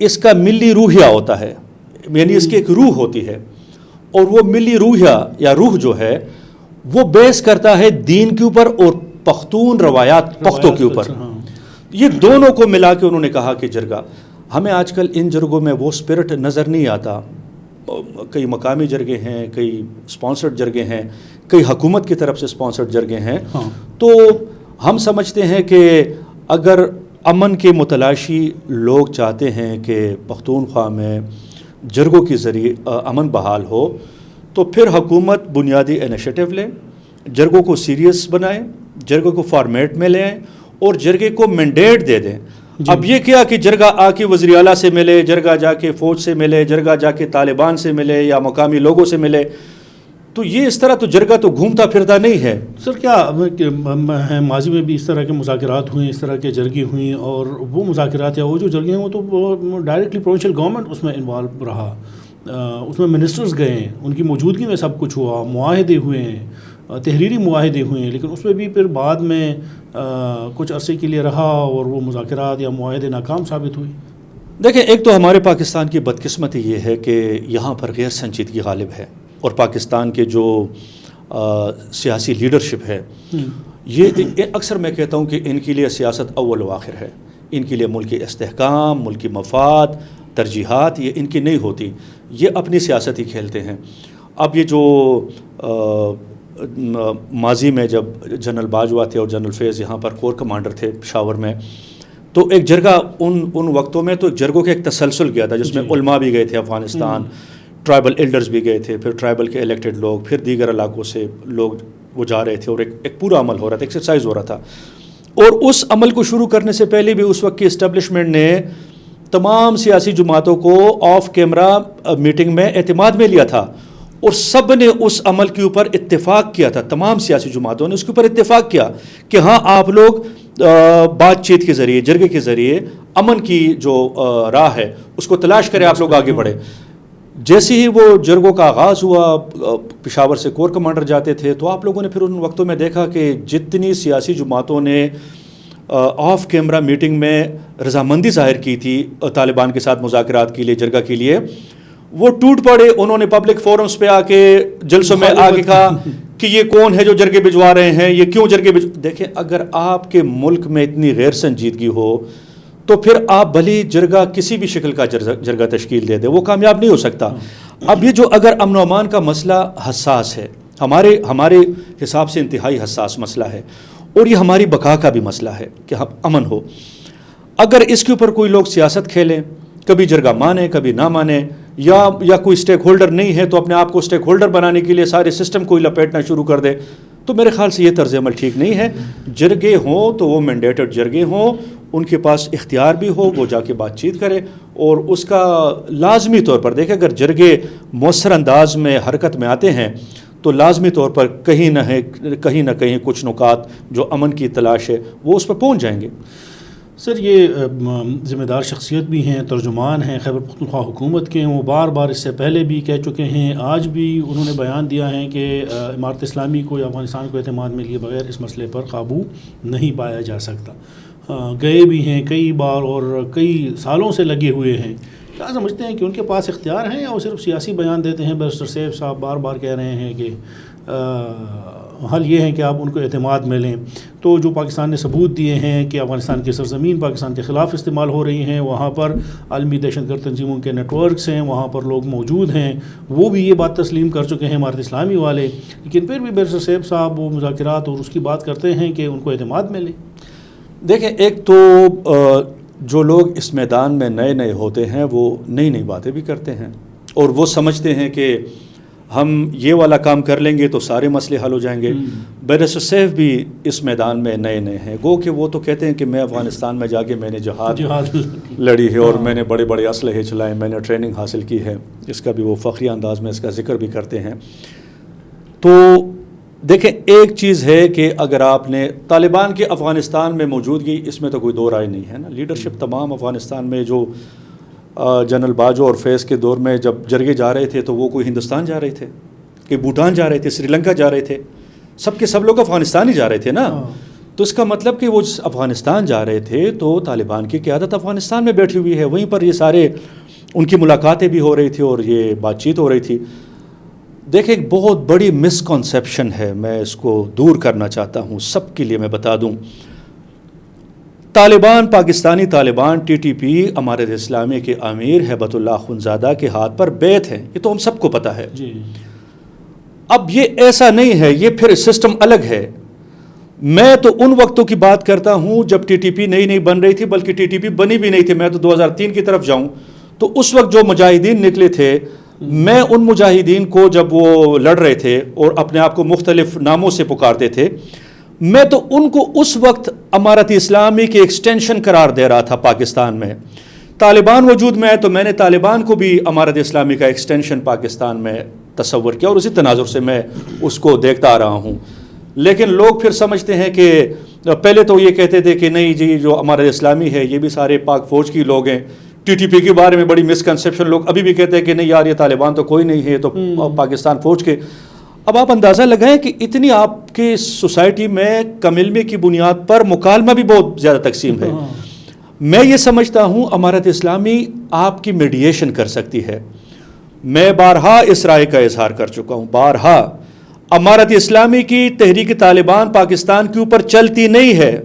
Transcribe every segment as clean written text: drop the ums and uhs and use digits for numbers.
اس کا ملی روحیہ ہوتا ہے، یعنی اس کی ایک روح ہوتی ہے، اور وہ ملی روحیہ یا روح جو ہے وہ بیس کرتا ہے دین کے اوپر اور پختون روایات پختوں کے اوپر. یہ دونوں کو ملا کے انہوں نے کہا کہ جرگہ. ہمیں آج کل ان جرگوں میں وہ اسپرٹ نظر نہیں آتا. کئی مقامی جرگے ہیں، کئی اسپانسرڈ جرگے ہیں، کئی حکومت کی طرف سے اسپانسرڈ جرگے ہیں. تو ہم سمجھتے ہیں کہ اگر امن کے متلاشی لوگ چاہتے ہیں کہ پختونخوا میں جرگوں کے ذریعے امن بحال ہو، تو پھر حکومت بنیادی انیشیٹو لے، جرگوں کو سیریس بنائیں، جرگوں کو فارمیٹ میں لے آئیں اور جرگے کو مینڈیٹ دے دیں. اب یہ کیا کہ جرگہ آ کے وزیر اعلیٰ سے ملے، جرگہ جا کے فوج سے ملے، جرگہ جا کے طالبان سے ملے یا مقامی لوگوں سے ملے، تو یہ اس طرح تو جرگہ تو گھومتا پھرتا نہیں ہے. سر کیا ماضی میں بھی اس طرح کے مذاکرات ہوئے، اس طرح کے جرگیں ہوئیں، اور وہ مذاکرات یا وہ جو جرگیں ہیں وہ تو ڈائریکٹلی پروونشل گورنمنٹ اس میں انوالو رہا، اس میں منسٹرز گئے ہیں، ان کی موجودگی میں سب کچھ ہوا، معاہدے ہوئے ہیں، تحریری معاہدے ہوئے ہیں، لیکن اس میں بھی پھر بعد میں کچھ عرصے کے لیے رہا اور وہ مذاکرات یا معاہدے ناکام ثابت ہوئے. دیکھیں، ایک تو ہمارے پاکستان کی بدقسمتی یہ ہے کہ یہاں پر غیر سنجیدگی غالب ہے، اور پاکستان کے جو سیاسی لیڈرشپ ہے یہ اکثر میں کہتا ہوں کہ ان کے لیے سیاست اول و آخر ہے. ان کے لیے ملکی استحکام، ملکی مفاد، ترجیحات یہ ان کی نہیں ہوتی، یہ اپنی سیاست ہی کھیلتے ہیں. اب یہ جو ماضی میں جب جنرل باجوہ تھے اور جنرل فیض یہاں پر کور کمانڈر تھے پشاور میں، تو ایک جرگہ ان وقتوں میں تو ایک جرگوں کا ایک تسلسل گیا تھا جس میں علماء بھی گئے تھے افغانستان، ٹرائبل ایلڈرز بھی گئے تھے، پھر ٹرائبل کے الیکٹڈ لوگ، پھر دیگر علاقوں سے لوگ وہ جا رہے تھے، اور ایک پورا عمل ہو رہا تھا، ایکسرسائز ہو رہا تھا. اور اس عمل کو شروع کرنے سے پہلے بھی اس وقت کی اسٹیبلشمنٹ نے تمام سیاسی جماعتوں کو آف کیمرہ میٹنگ میں اعتماد میں لیا تھا، اور سب نے اس عمل کے اوپر اتفاق کیا تھا. تمام سیاسی جماعتوں نے اس کے اوپر اتفاق کیا کہ ہاں آپ لوگ بات چیت کے ذریعے، جرگے کے ذریعے امن کی جو راہ ہے اس کو تلاش کریں، آپ لوگ آگے بڑھیں. جیسے ہی وہ جرگوں کا آغاز ہوا، پشاور سے کور کمانڈر جاتے تھے، تو آپ لوگوں نے پھر ان وقتوں میں دیکھا کہ جتنی سیاسی جماعتوں نے آف کیمرہ میٹنگ میں رضامندی ظاہر کی تھی طالبان کے ساتھ مذاکرات کے لیے، جرگہ کے لیے، وہ ٹوٹ پڑے. انہوں نے پبلک فورمز پہ آ کے جلسوں میں آ کے کہا کہ یہ کون ہے جو جرگے بھجوا رہے ہیں، یہ کیوں جرگے دیکھیں، اگر آپ کے ملک میں اتنی غیر سنجیدگی ہو تو پھر آپ بھلی جرگہ کسی بھی شکل کا جرگہ تشکیل دے دے، وہ کامیاب نہیں ہو سکتا. اب یہ جو اگر امن و امان کا مسئلہ حساس ہے، ہمارے حساب سے انتہائی حساس مسئلہ ہے، اور یہ ہماری بقا کا بھی مسئلہ ہے کہ امن ہو. اگر اس کے اوپر کوئی لوگ سیاست کھیلیں، کبھی جرگہ مانے کبھی نہ مانے، یا کوئی اسٹیک ہولڈر نہیں ہے تو اپنے آپ کو اسٹیک ہولڈر بنانے کے لیے سارے سسٹم کو لپیٹنا شروع کر دے، تو میرے خیال سے یہ طرز عمل ٹھیک نہیں ہے. جرگے ہوں تو وہ مینڈیٹڈ جرگے ہوں، ان کے پاس اختیار بھی ہو، وہ جا کے بات چیت کرے، اور اس کا لازمی طور پر دیکھیں اگر جرگے مؤثر انداز میں حرکت میں آتے ہیں تو لازمی طور پر کہیں نہ کہیں کچھ نکات جو امن کی تلاش ہے وہ اس پر پہنچ جائیں گے. سر یہ ذمہ دار شخصیت بھی ہیں، ترجمان ہیں خیبر پختونخوا حکومت کے، وہ بار بار اس سے پہلے بھی کہہ چکے ہیں، آج بھی انہوں نے بیان دیا ہے کہ امارت اسلامی کو یا افغانستان کو اعتماد میں لیے بغیر اس مسئلے پر قابو نہیں پایا جا سکتا. گئے بھی ہیں کئی بار اور کئی سالوں سے لگے ہوئے ہیں. کیا سمجھتے ہیں کہ ان کے پاس اختیار ہیں یا وہ صرف سیاسی بیان دیتے ہیں؟ بیرسٹر سیف صاحب بار بار کہہ رہے ہیں کہ حل یہ ہے کہ آپ ان کو اعتماد میں لیں. تو جو پاکستان نے ثبوت دیے ہیں کہ افغانستان کی سرزمین پاکستان کے خلاف استعمال ہو رہی ہیں، وہاں پر عالمی دہشت گرد تنظیموں کے نیٹ ورکس ہیں، وہاں پر لوگ موجود ہیں، وہ بھی یہ بات تسلیم کر چکے ہیں امارت اسلامی والے، لیکن پھر بھی بیرسٹر سیف صاحب وہ مذاکرات اور اس کی بات کرتے ہیں کہ ان کو اعتماد میں لیں. دیکھیں، ایک تو جو لوگ اس میدان میں نئے ہوتے ہیں وہ نئی باتیں بھی کرتے ہیں، اور وہ سمجھتے ہیں کہ ہم یہ والا کام کر لیں گے تو سارے مسئلے حل ہو جائیں گے. بیرسٹر سیف بھی اس میدان میں نئے ہیں، گو کہ وہ تو کہتے ہیں کہ میں افغانستان میں جا کے میں نے جہاد لڑی ہے اور میں نے بڑے اسلحے چلائے، میں نے ٹریننگ حاصل کی ہے. اس کا بھی وہ فخری انداز میں اس کا ذکر بھی کرتے ہیں. تو دیکھیں، ایک چیز ہے کہ اگر آپ نے طالبان کے افغانستان میں موجودگی، اس میں تو کوئی دو رائے نہیں ہے نا. لیڈرشپ تمام افغانستان میں جو جنرل باجو اور فیض کے دور میں جب جرگے جا رہے تھے تو وہ کوئی ہندوستان جا رہے تھے، کہ بھوٹان جا رہے تھے، سری لنکا جا رہے تھے، سب کے سب لوگ افغانستان ہی جا رہے تھے نا. تو اس کا مطلب کہ وہ افغانستان جا رہے تھے تو طالبان کی قیادت افغانستان میں بیٹھی ہوئی ہے، وہیں پر یہ سارے ان کی ملاقاتیں بھی ہو رہی تھی اور یہ بات چیت ہو رہی تھی. دیکھیں ایک بہت بڑی مسکنسیپشن ہے، میں اس کو دور کرنا چاہتا ہوں سب کے لیے. میں بتا دوں Taliban, Pakistani Taliban, T T P امارت اسلامی کے امیر ہیبت اللہ اخندزادہ کے ہاتھ پر بیعت ہیں، یہ تو ہم سب کو پتہ ہے. جی اب یہ ایسا نہیں ہے، یہ پھر سسٹم الگ ہے. میں تو ان وقتوں کی بات کرتا ہوں جب ٹی ٹی پی نئی بن رہی تھی، بلکہ ٹی ٹی پی بنی بھی نہیں تھی. میں تو 2003 کی طرف جاؤں تو اس وقت جو مجاہدین نکلے تھے، میں ان مجاہدین کو جب وہ لڑ رہے تھے اور اپنے آپ کو مختلف ناموں سے پکارتے تھے، میں تو ان کو اس وقت امارت اسلامی کی ایکسٹینشن قرار دے رہا تھا پاکستان میں. طالبان وجود میں آئے تو میں نے طالبان کو بھی امارت اسلامی کا ایکسٹینشن پاکستان میں تصور کیا، اور اسی تناظر سے میں اس کو دیکھتا آ رہا ہوں. لیکن لوگ پھر سمجھتے ہیں کہ پہلے تو یہ کہتے تھے کہ نہیں جی جو امارت اسلامی ہے یہ بھی سارے پاک فوج کی لوگ ہیں. ٹی ٹی پی کے بارے میں بڑی مسکنسیپشن، لوگ ابھی بھی کہتے ہیں کہ نہیں یار یہ طالبان تو کوئی نہیں ہے، تو پاکستان فوج کے. اب آپ اندازہ لگائیں کہ اتنی آپ کے سوسائٹی میں کم علمی کی بنیاد پر مکالمہ بھی بہت زیادہ تقسیم ہے. میں یہ سمجھتا ہوں امارت اسلامی آپ کی میڈیشن کر سکتی ہے. میں بارہا اس رائے کا اظہار کر چکا ہوں، بارہا امارت اسلامی کی تحریک طالبان پاکستان کے اوپر چلتی نہیں ہے.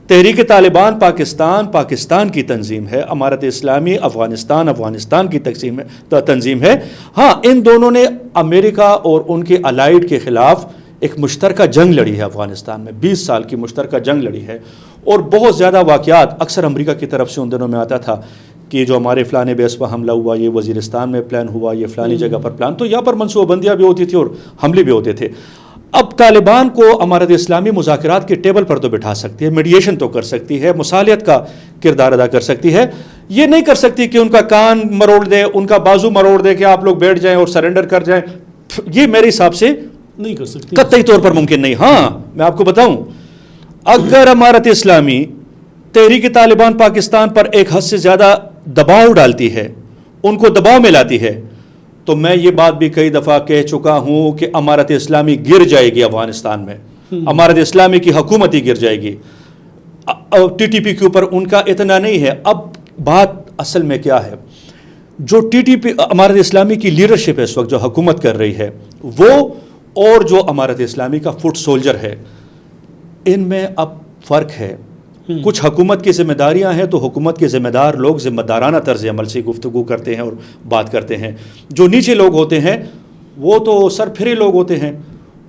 تحریک طالبان پاکستان کی تنظیم ہے، امارت اسلامی افغانستان کی تنظیم ہے. ہاں ان دونوں نے امریکہ اور ان کے الائیڈ کے خلاف ایک مشترکہ جنگ لڑی ہے افغانستان میں، 20 سال کی مشترکہ جنگ لڑی ہے. اور بہت زیادہ واقعات اکثر امریکہ کی طرف سے ان دنوں میں آتا تھا کہ جو ہمارے فلانے بیس پر حملہ ہوا، یہ وزیرستان میں پلان ہوا، یہ فلانی جگہ پر پلان، تو یہاں پر منصوبہ بندیاں بھی ہوتی تھی اور حملے بھی ہوتے تھے. اب طالبان کو امارت اسلامی مذاکرات کے ٹیبل پر تو بٹھا سکتی ہے، میڈیشن تو کر سکتی ہے، مصالحت کا کردار ادا کر سکتی ہے. یہ نہیں کر سکتی کہ ان کا کان مروڑ دے، ان کا بازو مروڑ دے کہ آپ لوگ بیٹھ جائیں اور سرنڈر کر جائیں. یہ میرے حساب سے نہیں کر سکتی، قطعی طور پر ممکن نہیں. ہاں میں آپ کو بتاؤں، اگر امارت اسلامی تحریک طالبان پاکستان پر ایک حد سے زیادہ دباؤ ڈالتی ہے، ان کو دباؤ میں لاتی ہے، تو میں یہ بات بھی کئی دفعہ کہہ چکا ہوں کہ امارت اسلامی گر جائے گی افغانستان میں، امارت اسلامی کی حکومت ہی گر جائے گی. ٹی ٹی پی کے اوپر ان کا اتنا نہیں ہے. اب بات اصل میں کیا ہے، جو ٹی ٹی پی امارت اسلامی کی لیڈرشپ ہے اس وقت جو حکومت کر رہی ہے، وہ اور جو امارت اسلامی کا فٹ سولجر ہے، ان میں اب فرق ہے. کچھ حکومت کی ذمہ داریاں ہیں تو حکومت کے ذمہ دار لوگ ذمہ دارانہ طرز عمل سے گفتگو کرتے ہیں اور بات کرتے ہیں. جو نیچے لوگ ہوتے ہیں وہ تو سر پھرے لوگ ہوتے ہیں.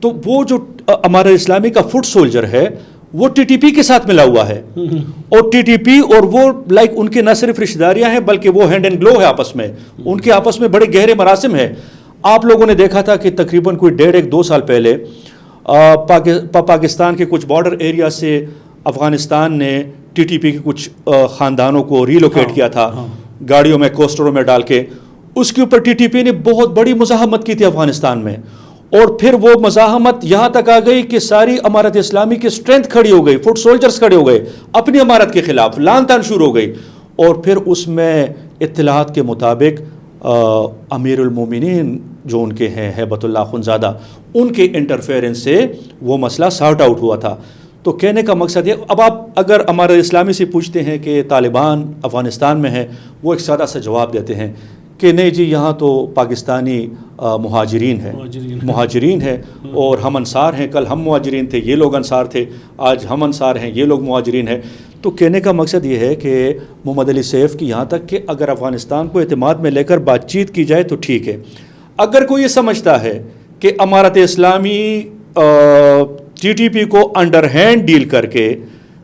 تو وہ جو امارت اسلامی کا فٹ سولجر ہے وہ ٹی ٹی پی کے ساتھ ملا ہوا ہے، اور ٹی ٹی پی اور وہ ان کے نہ صرف رشتہ داریاں ہیں بلکہ وہ ہینڈ اینڈ گلو ہے آپس میں، ان کے آپس میں بڑے گہرے مراسم ہیں. آپ لوگوں نے دیکھا تھا کہ تقریباً کوئی 1.5-2 سال پہلے پاکستان کے کچھ بارڈر ایریا سے افغانستان نے ٹی ٹی پی کے کچھ خاندانوں کو ریلوکیٹ کیا تھا گاڑیوں میں، کوسٹروں میں ڈال کے. اس کے اوپر ٹی ٹی پی نے بہت بڑی مزاحمت کی تھی افغانستان میں، اور پھر وہ مزاحمت یہاں تک آ گئی کہ ساری امارت اسلامی کی اسٹرینتھ کھڑی ہو گئی، فٹ سولجرز کھڑے ہو گئے اپنی امارت کے خلاف، لان تان شروع ہو گئی. اور پھر اس میں اطلاعات کے مطابق امیر المومنین جو ان کے ہیں ہیبت اللہ اخندزادہ، ان کے انٹرفیئرنس سے وہ مسئلہ سارٹ آؤٹ ہوا تھا. تو کہنے کا مقصد ہے، اب آپ اگر امارت اسلامی سے پوچھتے ہیں کہ طالبان افغانستان میں ہے، وہ ایک سادہ سا جواب دیتے ہیں کہ نہیں جی یہاں تو پاکستانی مہاجرین ہیں اور ہم انصار ہیں، کل ہم مہاجرین تھے، یہ لوگ انصار تھے، آج ہم انصار ہیں، یہ لوگ مہاجرین ہیں. تو کہنے کا مقصد یہ ہے کہ محمد علی سیف کی یہاں تک کہ اگر افغانستان کو اعتماد میں لے کر بات چیت کی جائے تو ٹھیک ہے. اگر کوئی یہ سمجھتا ہے کہ امارت اسلامی ٹی ٹی پی کو انڈر ہینڈ ڈیل کر کے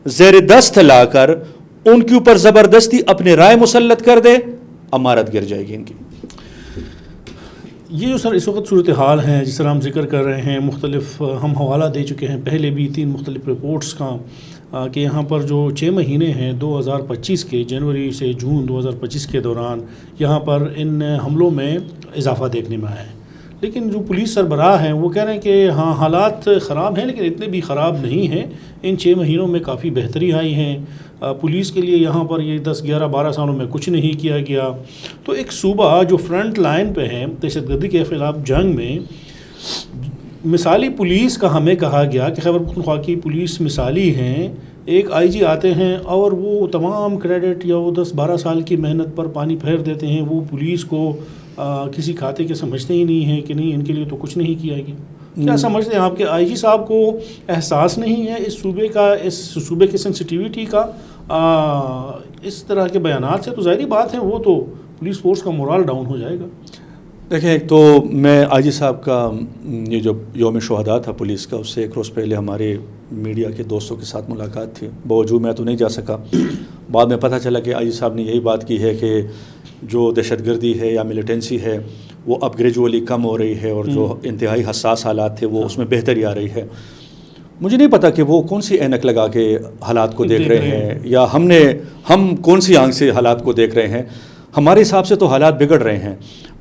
زیر دست لا کر ان کے اوپر زبردستی اپنے رائے مسلط کر دے، امارت گر جائے گی ان کی. یہ جو سر اس وقت صورتحال ہے جس طرح ہم ذکر کر رہے ہیں، مختلف ہم حوالہ دے چکے ہیں پہلے بھی 3 مختلف رپورٹس کا، کہ یہاں پر جو 6 مہینے ہیں 2025 کے، جنوری سے جون 2025 کے دوران یہاں پر ان حملوں میں اضافہ دیکھنے میں آیا ہے. لیکن جو پولیس سربراہ ہیں وہ کہہ رہے ہیں کہ ہاں حالات خراب ہیں لیکن اتنے بھی خراب نہیں ہیں، ان 6 مہینوں میں کافی بہتری آئی ہیں. پولیس کے لیے یہاں پر یہ 10-11-12 سالوں میں کچھ نہیں کیا گیا. تو ایک صوبہ جو فرنٹ لائن پہ ہے دہشت گردی کے خلاف جنگ میں، مثالی پولیس کا ہمیں کہا گیا کہ خیبر پختونخوا کی پولیس مثالی ہیں. ایک آئی جی آتے ہیں اور وہ تمام کریڈٹ یا وہ 10-12 سال کی محنت پر پانی پھیر دیتے ہیں. وہ پولیس کو کسی کھاتے کے سمجھتے ہی نہیں ہیں کہ نہیں ان کے لیے تو کچھ نہیں کیا گیا. کیا سمجھتے ہیں آپ کے آئی جی صاحب کو احساس نہیں ہے اس صوبے کا, اس صوبے کی سینسٹیوٹی کا؟ اس طرح کے بیانات سے تو ظاہری بات ہے وہ تو پولیس فورس کا مورال ڈاؤن ہو جائے گا. دیکھیں, ایک تو میں آئی جی صاحب کا یہ جو یوم شہداء تھا پولیس کا, اس سے ایک روز پہلے ہمارے میڈیا کے دوستوں کے ساتھ ملاقات تھی. باوجود میں تو نہیں جا سکا. بعد میں پتہ چلا کہ آئی جی صاحب نے یہی بات کی ہے کہ جو دہشت گردی ہے یا ملیٹنسی ہے وہ اب گریجولی کم ہو رہی ہے, اور جو انتہائی حساس حالات تھے وہ اس میں بہتری آ رہی ہے. مجھے نہیں پتا کہ وہ کون سی اینک لگا کے حالات کو دیکھ رہے ہیں, یا ہم کون سی آنکھ سے حالات کو دیکھ رہے ہیں. ہمارے حساب سے تو حالات بگڑ رہے ہیں.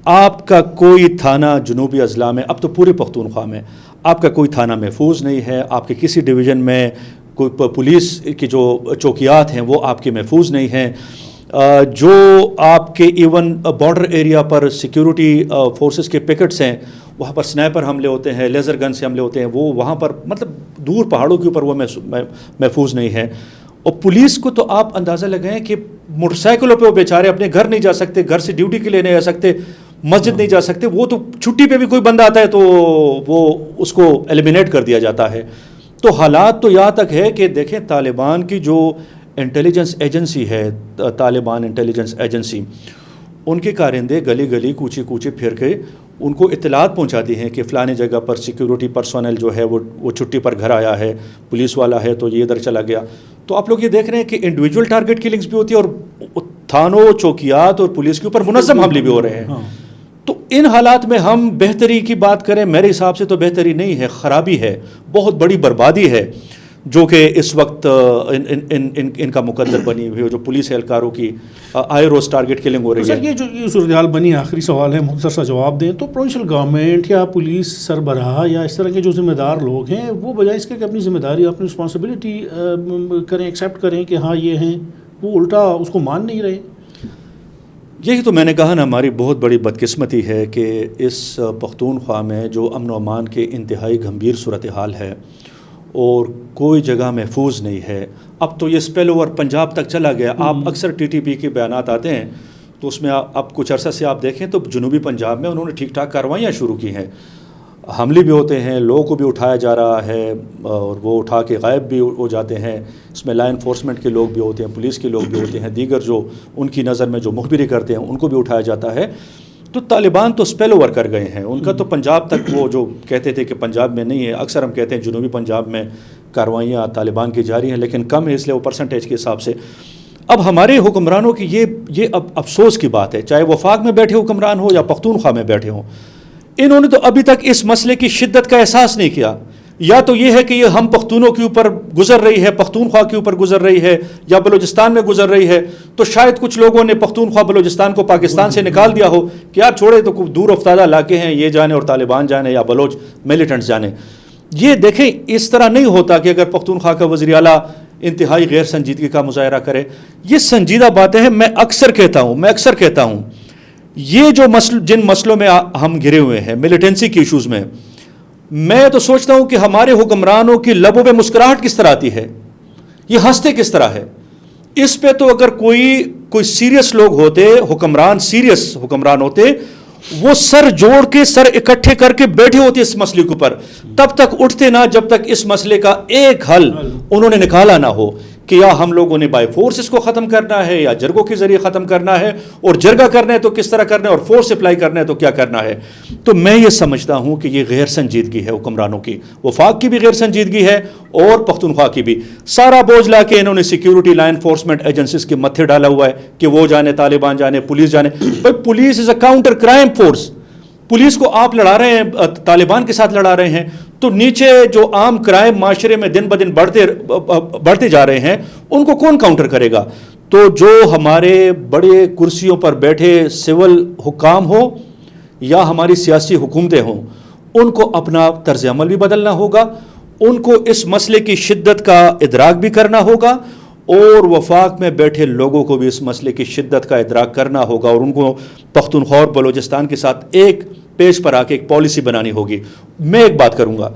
آپ کا کوئی تھانہ جنوبی اضلاع میں, اب تو پورے پختونخوا میں آپ کا کوئی تھانہ محفوظ نہیں ہے. آپ کے کسی ڈویژن میں کوئی پولیس کی جو چوکیات ہیں وہ آپ کے محفوظ نہیں ہیں. جو آپ کے ایون بارڈر ایریا پر سیکیورٹی فورسز کے پکٹس ہیں, وہاں پر سنائپر حملے ہوتے ہیں, لیزر گن سے حملے ہوتے ہیں, وہ وہاں پر مطلب دور پہاڑوں کے اوپر وہ محفوظ نہیں ہے. اور پولیس کو تو آپ اندازہ لگائیں کہ موٹر سائیکلوں پہ وہ بیچارے اپنے گھر نہیں جا سکتے, گھر سے ڈیوٹی کے لیے نہیں جا سکتے, مسجد نہیں جا سکتے. وہ تو چھٹی پہ بھی کوئی بندہ آتا ہے تو وہ اس کو ایلیمینیٹ کر دیا جاتا ہے. تو حالات تو یہاں تک ہے کہ دیکھیں, طالبان کی جو انٹیلیجنس ایجنسی ہے, طالبان انٹیلیجنس ایجنسی, ان کے کارندے گلی گلی کوچے کوچے پھر کے ان کو اطلاعات پہنچاتی ہیں کہ فلانے جگہ پر سیکیورٹی پرسونل جو ہے وہ چھٹی پر گھر آیا ہے, پولیس والا ہے تو یہ ادھر چلا گیا. تو آپ لوگ یہ دیکھ رہے ہیں کہ انڈیویجول ٹارگٹ کلنگز بھی ہوتی ہے, اور تھانوں, چوکیات اور پولیس کے اوپر منظم حملے بھی ہو رہے ہیں. تو ان حالات میں ہم بہتری کی بات کریں, میرے حساب سے تو بہتری نہیں ہے, خرابی ہے, بہت بڑی بربادی ہے جو کہ اس وقت ان کا مقدر بنی ہوئی ہے, جو پولیس اہلکاروں کی آئے روز ٹارگٹ کلنگ ہو رہی ہے. سر, یہ جو صورتحال بنی, آخری سوال ہے, مختصر سا جواب دیں تو پروونشل گورنمنٹ یا پولیس سربراہ یا اس طرح کے جو ذمہ دار لوگ ہیں وہ بجائے اس کے کہ اپنی ذمہ داری, اپنی رسپانسبلٹی کریں, ایکسیپٹ کریں کہ ہاں یہ ہیں, وہ الٹا اس کو مان نہیں رہے. یہی تو میں نے کہا نا, ہماری بہت بڑی بدقسمتی ہے کہ اس پختونخوا میں جو امن و امان کے انتہائی گھمبیر صورتحال ہے اور کوئی جگہ محفوظ نہیں ہے. اب تو یہ اسپیل اوور پنجاب تک چلا گیا. آپ اکثر ٹی ٹی پی کے بیانات آتے ہیں تو اس میں اب کچھ عرصہ سے آپ دیکھیں تو جنوبی پنجاب میں انہوں نے ٹھیک ٹھاک کارروائیاں شروع کی ہیں. حملے بھی ہوتے ہیں, لوگوں کو بھی اٹھایا جا رہا ہے اور وہ اٹھا کے غائب بھی ہو جاتے ہیں. اس میں لا انفورسمنٹ کے لوگ بھی ہوتے ہیں, پولیس کے لوگ بھی ہوتے ہیں, دیگر جو ان کی نظر میں جو مخبری کرتے ہیں ان کو بھی اٹھایا جاتا ہے. تو طالبان تو اسپیل اوور کر گئے ہیں. ان کا تو پنجاب تک, وہ جو کہتے تھے کہ پنجاب میں نہیں ہے, اکثر ہم کہتے ہیں جنوبی پنجاب میں کارروائیاں طالبان کی جاری ہیں, لیکن کم ہے اس لیے وہ پرسنٹیج کے حساب سے. اب ہمارے حکمرانوں کی یہ اب افسوس کی بات ہے, چاہے وفاق میں بیٹھے حکمران ہو یا پختونخوا میں بیٹھے ہوں, انہوں نے تو ابھی تک اس مسئلے کی شدت کا احساس نہیں کیا. یا تو یہ ہے کہ یہ ہم پختونوں کے اوپر گزر رہی ہے, پختونخوا کے اوپر گزر رہی ہے, یا بلوچستان میں گزر رہی ہے. تو شاید کچھ لوگوں نے پختونخوا بلوچستان کو پاکستان سے نکال دیا ہو کہ آپ چھوڑے تو دور افتادہ علاقے ہیں, یہ جانے اور طالبان جانے یا بلوچ ملیٹنٹس جانے. یہ دیکھیں, اس طرح نہیں ہوتا کہ اگر پختونخوا کا وزیر اعلیٰ انتہائی غیر سنجیدگی کا مظاہرہ کرے. یہ سنجیدہ باتیں ہیں. میں اکثر کہتا ہوں یہ جو جن مسئلوں میں ہم گھرے ہوئے ہیں, ملیٹنسی کے ایشوز میں تو سوچتا ہوں کہ ہمارے حکمرانوں کی لبوں پہ مسکراہٹ کس طرح آتی ہے, یہ ہنستے کس طرح ہے. اس پہ تو اگر کوئی سیریس لوگ ہوتے, سیریس حکمران ہوتے, وہ سر جوڑ کے, سر اکٹھے کر کے بیٹھے ہوتے اس مسئلے کے اوپر, تب تک اٹھتے نہ جب تک اس مسئلے کا ایک حل انہوں نے نکالا نہ ہو کہ یا ہم لوگوں نے بائی فورس اس کو ختم کرنا ہے یا جرگوں کے ذریعے ختم کرنا ہے, اور جرگہ کرنا ہے تو کس طرح کرنا ہے, اور فورس اپلائی کرنا ہے تو کیا کرنا ہے. تو میں یہ سمجھتا ہوں کہ یہ غیر سنجیدگی ہے حکمرانوں کی, وفاق کی بھی غیر سنجیدگی ہے اور پختونخوا کی بھی. سارا بوجھ لا کے انہوں نے سیکیورٹی لا انفورسمنٹ ایجنسیز کے متھے ڈالا ہوا ہے کہ وہ جانے, طالبان جانے, پولیس جانے. بھائی police is a counter crime force. Police کو آپ لڑا رہے ہیں, طالبان کے ساتھ لڑا رہے ہیں, تو نیچے جو عام کرائم معاشرے میں دن بدن بڑھتے جا رہے ہیں ان کو کون کاؤنٹر کرے گا. تو جو ہمارے بڑے کرسیوں پر بیٹھے سول حکام ہو یا ہماری سیاسی حکومتیں ہوں, ان کو اپنا طرز عمل بھی بدلنا ہوگا, ان کو اس مسئلے کی شدت کا ادراک بھی کرنا ہوگا, اور وفاق میں بیٹھے لوگوں کو بھی اس مسئلے کی شدت کا ادراک کرنا ہوگا, اور ان کو پختونخوا اور بلوچستان کے ساتھ ایک پیج پر آ کے ایک پالیسی بنانی ہوگی. میں ایک بات کروں گا,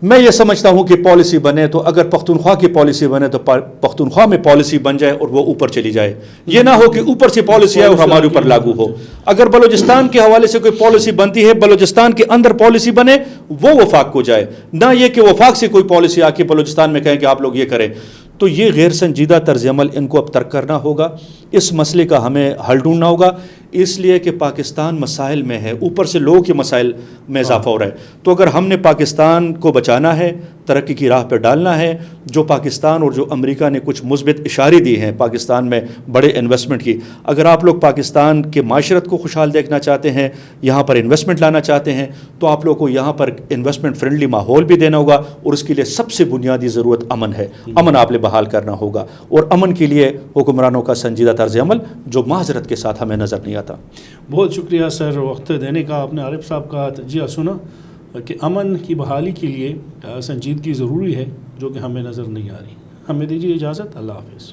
میں یہ سمجھتا ہوں کہ پالیسی بنے تو اگر پختونخوا کی پالیسی بنے تو پختونخوا میں پالیسی بن جائے اور وہ اوپر چلی جائے. یہ نہ ہو کہ اوپر سے پالیسی آئے اور ہمارے اوپر لاگو ہو. اگر بلوچستان کے حوالے سے کوئی پالیسی بنتی ہے, بلوچستان کے اندر پالیسی بنے, وہ وفاق کو جائے, نہ یہ کہ وفاق سے کوئی پالیسی آ کے بلوچستان میں کہیں کہ آپ لوگ یہ کریں. تو یہ غیر سنجیدہ طرز عمل ان کو اب ترک کرنا ہوگا. اس مسئلے کا ہمیں حل ڈھونڈنا ہوگا, اس لیے کہ پاکستان مسائل میں ہے, اوپر سے لوگوں کے مسائل میں اضافہ ہو رہا ہے. تو اگر ہم نے پاکستان کو بچانا ہے, ترقی کی راہ پہ ڈالنا ہے, جو پاکستان اور جو امریکہ نے کچھ مثبت اشارے دی ہیں پاکستان میں بڑے انویسٹمنٹ کی, اگر آپ لوگ پاکستان کے معاشرت کو خوشحال دیکھنا چاہتے ہیں, یہاں پر انویسٹمنٹ لانا چاہتے ہیں, تو آپ لوگ کو یہاں پر انویسٹمنٹ فرینڈلی ماحول بھی دینا ہوگا, اور اس کے لیے سب سے بنیادی ضرورت امن ہے. امن آپ نے بحال کرنا ہوگا, اور امن کے لیے حکمرانوں کا سنجیدہ طرز عمل جو معذرت کے ساتھ ہمیں نظر نہیں آتا. بہت شکریہ سر وقت دینے کا. آپ نے عارف صاحب کا تجزیہ سنا کہ امن کی بحالی کے لیے سنجیدگی ضروری ہے, جو کہ ہمیں نظر نہیں آ رہی. ہمیں دیجیے اجازت. اللہ حافظ.